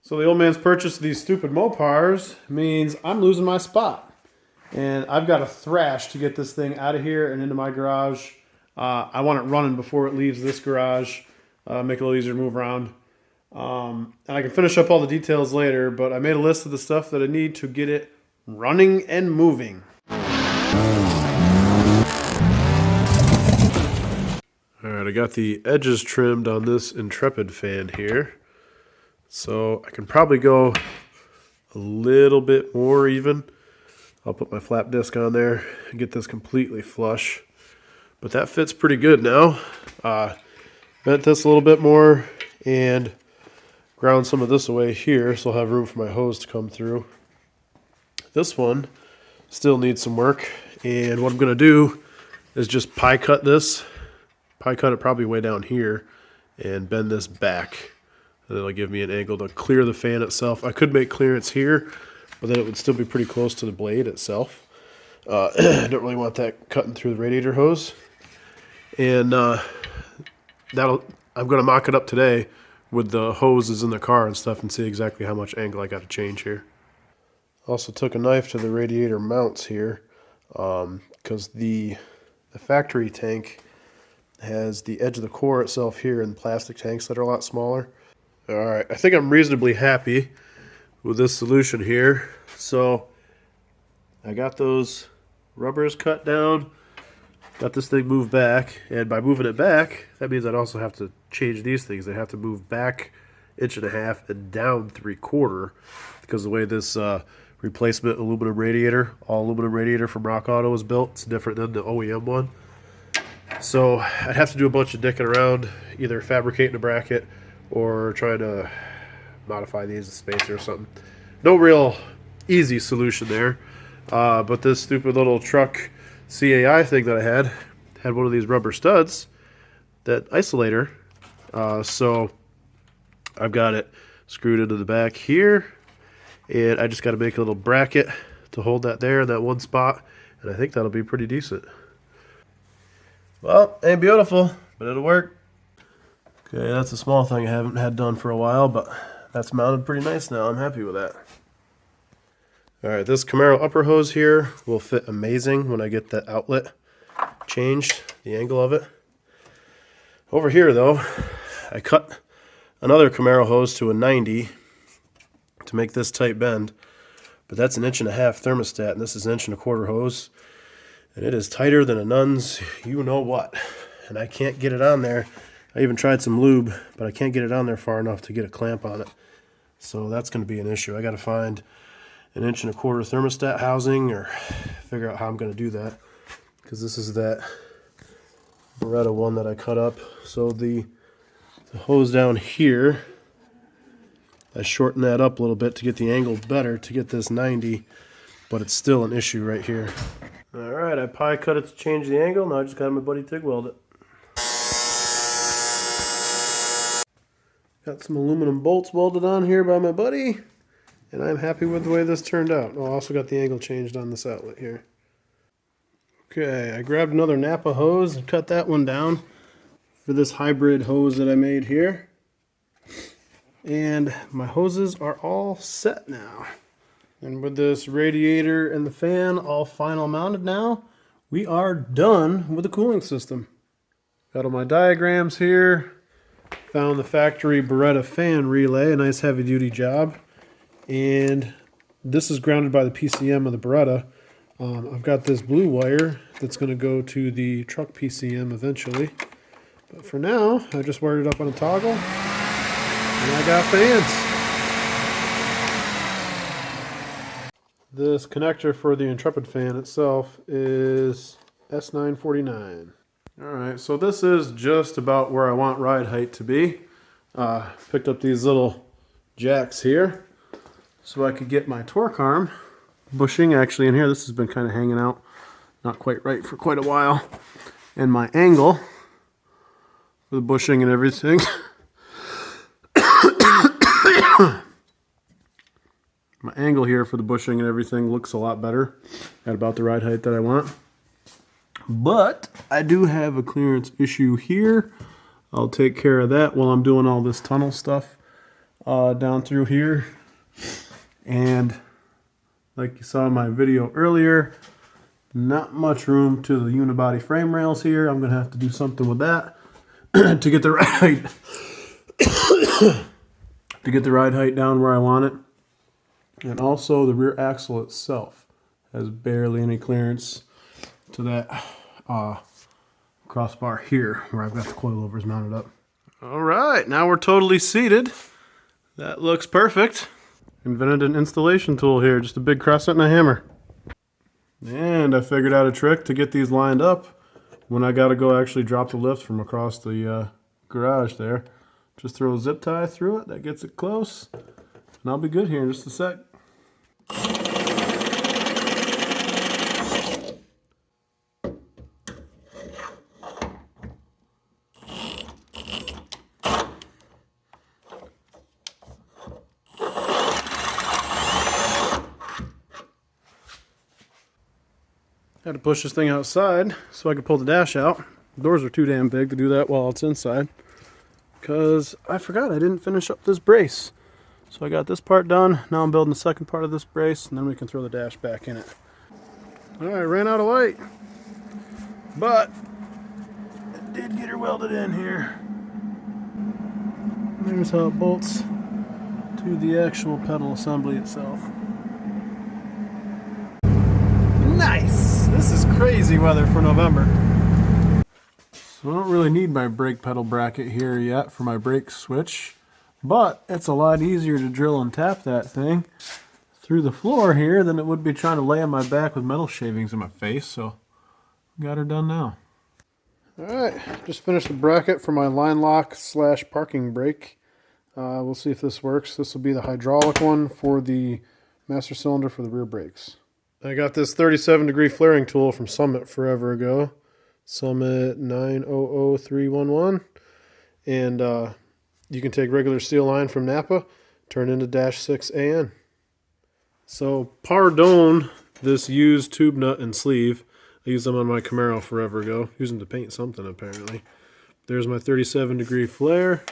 So the old man's purchase of these stupid Mopars means I'm losing my spot. And I've got to thrash to get this thing out of here and into my garage. I want it running before it leaves this garage. Make it a little easier to move around. And I can finish up all the details later, but I made a list of the stuff that I need to get it running and moving. Alright, I got the edges trimmed on this Intrepid fan here. So I can probably go a little bit more even. I'll put my flap disc on there and get this completely flush. But that fits pretty good now. Bent this a little bit more and ground some of this away here so I'll have room for my hose to come through. This one still needs some work, and what I'm going to do is just pie cut this. Pie cut it probably way down here and bend this back. And it'll give me an angle to clear the fan itself. I could make clearance here, but then it would still be pretty close to the blade itself. I don't really want that cutting through the radiator hose. And I'm going to mock it up today with the hoses in the car and stuff and see exactly how much angle I got to change here. Also took a knife to the radiator mounts here because the factory tank has the edge of the core itself here in plastic tanks that are a lot smaller. Alright, I think I'm reasonably happy with this solution here. So I got those rubbers cut down, got this thing moved back, and by moving it back, that means I'd also have to change these things. They have to move back 1.5 inches and down 3/4 because the way this replacement aluminum radiator, all aluminum radiator from Rock Auto is built, it's different than the OEM one. So I'd have to do a bunch of dicking around, either fabricating a bracket or trying to modify these spacer or something. No real easy solution there, but this stupid little truck CAI thing that I had one of these rubber studs, that isolator, so I've got it screwed into the back here, and I just got to make a little bracket to hold that there in that one spot, and I think that'll be pretty decent. Well, ain't beautiful, but it'll work. Okay, that's a small thing I haven't had done for a while, but that's mounted pretty nice now. I'm happy with that. Alright, this Camaro upper hose here will fit amazing when I get the outlet changed, the angle of it. Over here though, I cut another Camaro hose to a 90 to make this tight bend, but that's 1.5 inch thermostat, and this is 1.25 inch hose, and it is tighter than a nun's you know what, and I can't get it on there. I even tried some lube, but I can't get it on there far enough to get a clamp on it. So that's going to be an issue. I got to find 1.25 inch thermostat housing or figure out how I'm going to do that, because this is that Beretta one that I cut up. So the hose down here, I shortened that up a little bit to get the angle better to get this 90, but it's still an issue right here. Alright, I pie cut it to change the angle. Now I just got my buddy TIG weld it. Got some aluminum bolts welded on here by my buddy, and I'm happy with the way this turned out. Oh, I also got the angle changed on this outlet here. Okay, I grabbed another Napa hose and cut that one down for this hybrid hose that I made here. And my hoses are all set now. And with this radiator and the fan all final mounted now, we are done with the cooling system. Got all my diagrams here. Found the factory Beretta fan relay, a nice heavy duty job. And this is grounded by the PCM of the Beretta. I've got this blue wire that's going to go to the truck PCM eventually. But for now, I just wired it up on a toggle, and I got fans. This connector for the Intrepid fan itself is S949. Alright, so this is just about where I want ride height to be. Picked up these little jacks here so I could get my torque arm bushing actually in here. This has been kind of hanging out not quite right for quite a while. And my angle for the bushing and everything. My angle here for the bushing and everything looks a lot better at about the ride height that I want. But I do have a clearance issue here. I'll take care of that while I'm doing all this tunnel stuff. down through here. And like you saw in my video earlier, not much room to the unibody frame rails here. I'm going to have to do something with that to get the right height. To get the ride height down where I want it. And also the rear axle itself has barely any clearance to that crossbar here where I've got the coilovers mounted up. All right, now we're totally seated. That looks perfect. Invented an installation tool here, just a big crescent and a hammer. And I figured out a trick to get these lined up when I got to go actually drop the lift from across the garage there. Just throw a zip tie through it, that gets it close, and I'll be good here in just a sec. Had to push this thing outside so I could pull the dash out. The doors are too damn big to do that while it's inside, because I forgot I didn't finish up this brace. So I got this part done. Now I'm building the second part of this brace, and then we can throw the dash back in it. All right, ran out of light, but I did get her welded in here. There's how it bolts to the actual pedal assembly itself. Nice! This is crazy weather for November. So I don't really need my brake pedal bracket here yet for my brake switch, but it's a lot easier to drill and tap that thing through the floor here than it would be trying to lay on my back with metal shavings in my face, so got her done now. Alright, just finished the bracket for my line lock / parking brake. We'll see if this works. This will be the hydraulic one for the master cylinder for the rear brakes. I got this 37-degree flaring tool from Summit forever ago. Summit 900311. And you can take regular steel line from Napa, turn into -6 AN. So pardon this used tube nut and sleeve. I used them on my Camaro forever ago. Used them to paint something apparently. There's my 37-degree flare.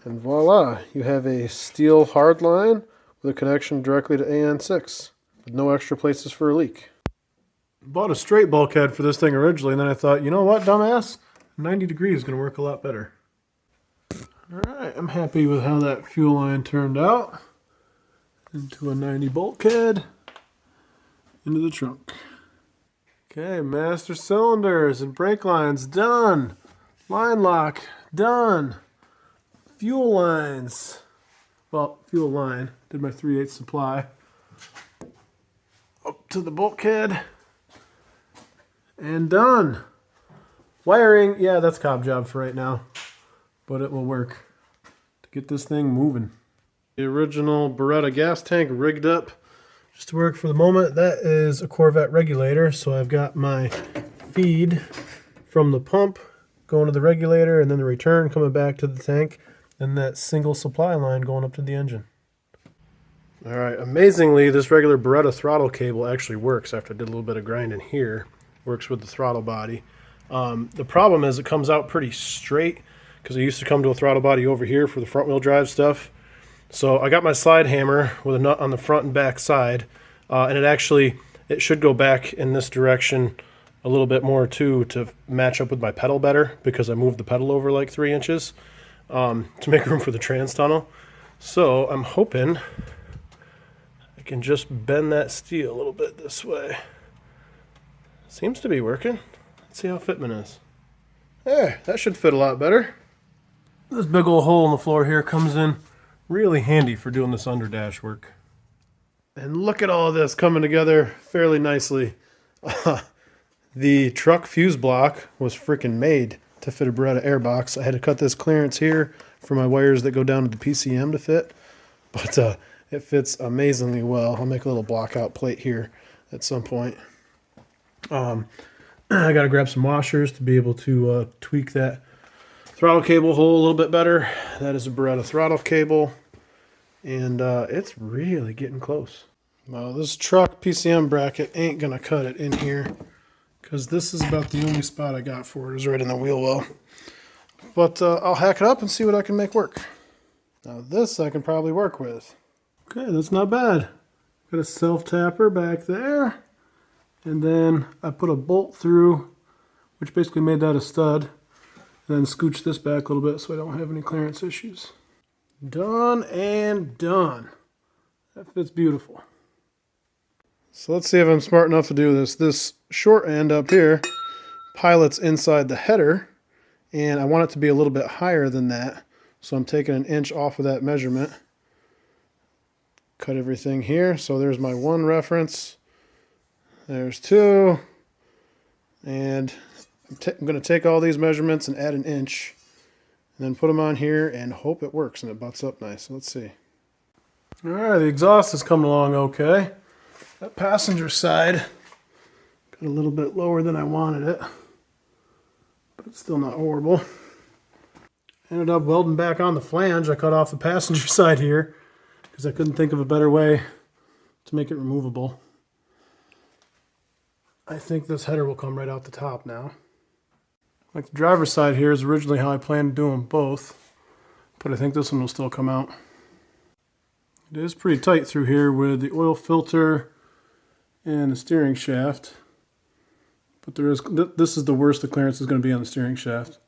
And voila, you have a steel hard line with a connection directly to AN6 with no extra places for a leak. Bought a straight bulkhead for this thing originally, and then I thought, you know what, dumbass? 90 degrees is going to work a lot better. Alright, I'm happy with how that fuel line turned out. Into a 90 bulkhead. Into the trunk. Okay, master cylinders and brake lines done. Line lock done. Fuel lines. Well, fuel line. Did my 3/8 supply. Up to the bulkhead. And done. Wiring, yeah, that's cob job for right now. But it will work to get this thing moving. The original Beretta gas tank rigged up just to work for the moment. That is a Corvette regulator. So I've got my feed from the pump going to the regulator, and then the return coming back to the tank, and that single supply line going up to the engine. All right, amazingly, this regular Beretta throttle cable actually works after I did a little bit of grinding here. Works with the throttle body. The problem is it comes out pretty straight because it used to come to a throttle body over here for the front wheel drive stuff. So I got my slide hammer with a nut on the front and back side, and it should go back in this direction a little bit more too to match up with my pedal better, because I moved the pedal over like 3 inches to make room for the trans tunnel. So I'm hoping I can just bend that steel a little bit this way. Seems to be working. Let's see how fitment is. There, that should fit a lot better. This big old hole in the floor here comes in really handy for doing this under dash work. And look at all of this coming together fairly nicely. The truck fuse block was freaking made to fit a Beretta airbox. I had to cut this clearance here for my wires that go down to the PCM to fit. But it fits amazingly well. I'll make a little block out plate here at some point. I got to grab some washers to be able to tweak that throttle cable hole a little bit better. That is a Beretta throttle cable, and it's really getting close. Well, this truck PCM bracket ain't gonna cut it in here, because this is about the only spot I got for it is right in the wheel well. But I'll hack it up and see what I can make work. Now this I can probably work with. Okay, that's not bad. Got a self-tapper back there. And then I put a bolt through, which basically made that a stud. And then scooch this back a little bit so I don't have any clearance issues. Done and done. That fits beautiful. So let's see if I'm smart enough to do this. This short end up here pilots inside the header, and I want it to be a little bit higher than that. So I'm taking 1 inch off of that measurement. Cut everything here. So there's my 1 reference. There's 2. And I'm going to take all these measurements and add 1 inch. And then put them on here and hope it works and it butts up nice. So let's see. Alright, the exhaust is coming along okay. That passenger side got a little bit lower than I wanted it. But it's still not horrible. Ended up welding back on the flange. I cut off the passenger side here because I couldn't think of a better way to make it removable. I think this header will come right out the top now. Like the driver's side here is originally how I planned to do them both, but I think this one will still come out. It is pretty tight through here with the oil filter and the steering shaft, but this is the worst the clearance is going to be on the steering shaft.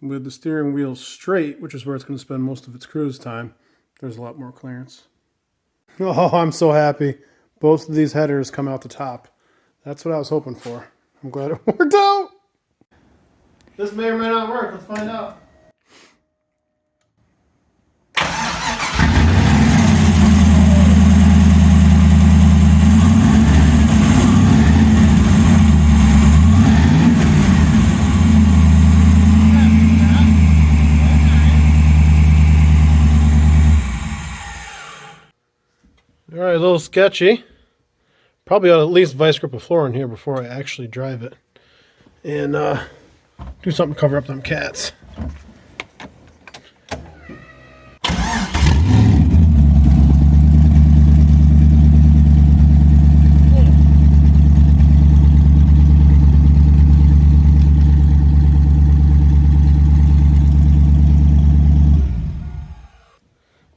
With the steering wheel straight, which is where it's going to spend most of its cruise time, there's a lot more clearance. Oh, I'm so happy. Both of these headers come out the top. That's what I was hoping for. I'm glad it worked out. This may or may not work. Let's find out. All right, a little sketchy. Probably ought to at least vice grip a floor in here before I actually drive it. And do something to cover up them cats.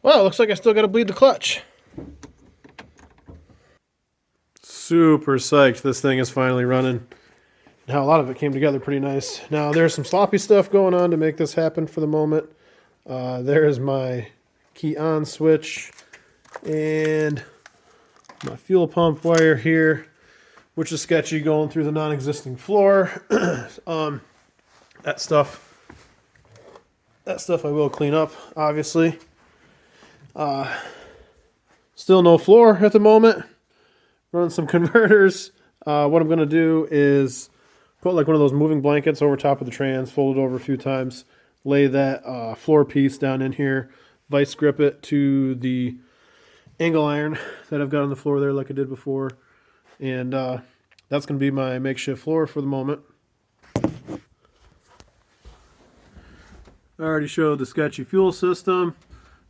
Well, looks like I still got to bleed the clutch. Super psyched this thing is finally running. Now a lot of it came together pretty nice. Now there's some sloppy stuff going on to make this happen for the moment. There is my key on switch and my fuel pump wire here, which is sketchy going through the non-existing floor. That stuff I will clean up, obviously. Still no floor at the moment. Running some converters. What I'm going to do is put like one of those moving blankets over top of the trans, fold it over a few times, lay that floor piece down in here, vice grip it to the angle iron that I've got on the floor there like I did before. And that's going to be my makeshift floor for the moment. I already showed the sketchy fuel system.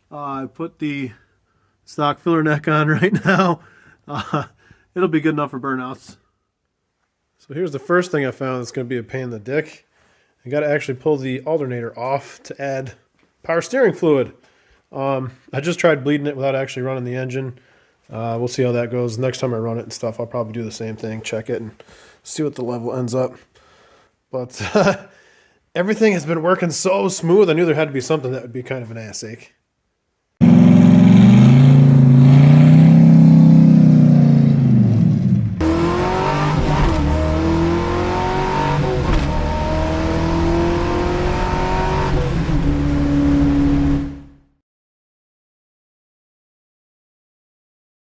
I put the stock filler neck on right now. It'll be good enough for burnouts. So here's the first thing I found that's going to be a pain in the dick. I got to actually pull the alternator off to add power steering fluid. I just tried bleeding it without actually running the engine. We'll see how that goes. Next time I run it and stuff, I'll probably do the same thing, check it, and see what the level ends up. But everything has been working so smooth. I knew there had to be something that would be kind of an ass ache.